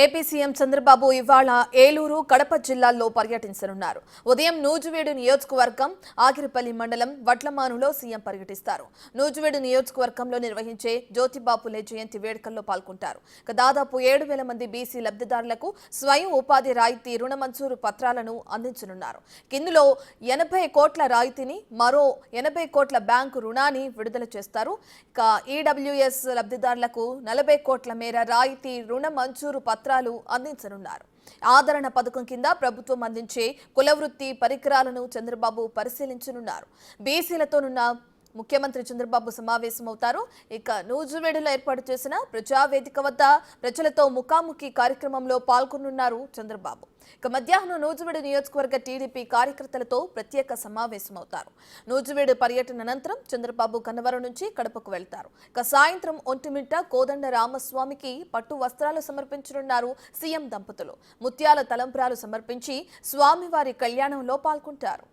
AP CM Chandrababu ఇవాళ ఏలూరు, కడప జిల్లాల్లో పర్యటించనున్నారు. ఉదయం నూజివీడు నియోజకవర్గం, ఆగిరిపల్లి మండలం వడ్లమానులో సీఎం పర్యటిస్తారు. నూజివీడు నియోజకవర్గంలో నిర్వహించే జ్యోతిబాపులే జయంతి వేడుకల్లో పాల్గొంటారు. దాదాపు 7,000 మంది బీసీ లబ్ధిదారులకు స్వయం ఉపాధి రాయితీ రుణ మంజూరు పత్రాలను అందించనున్నారు. ఇందులో 80 కోట్ల రాయితీని, మరో 80 కోట్ల బ్యాంకు రుణాన్ని విడుదల చేస్తారు. ఈడబ్ల్యూఎస్ లబ్ధిదారులకు 40 కోట్ల మేర రాయితీ రుణ మంజూరు పత్రాలు అందించనున్నారు. ఆదరణ పథకం కింద ప్రభుత్వం అందించే కులవృత్తి పరికరాలను చంద్రబాబు పరిశీలించనున్నారు. బీసీలతోనున్న ముఖ్యమంత్రి చంద్రబాబు సమావేశమవుతారు. నూజివీడులో ఏర్పాటు చేసిన ప్రజావేదిక వద్ద ప్రజలతో ముఖాముఖి కార్యక్రమంలో పాల్గొనున్నారు చంద్రబాబు. మధ్యాహ్నం నూజివీడు నియోజకవర్గ టీడీపీ కార్యకర్తలతో ప్రత్యేక సమావేశమవుతారు. నూజివీడు పర్యటన అనంతరం చంద్రబాబు కన్నవరం నుంచి కడపకు వెళ్తారు. సాయంత్రం ఒంటిమిట్ట కోదండ రామస్వామికి పట్టు వస్త్రాలు సమర్పించనున్నారు సీఎం దంపతులు. ముత్యాల తలంబ్రాలు సమర్పించి స్వామివారి కళ్యాణంలో పాల్గొంటారు.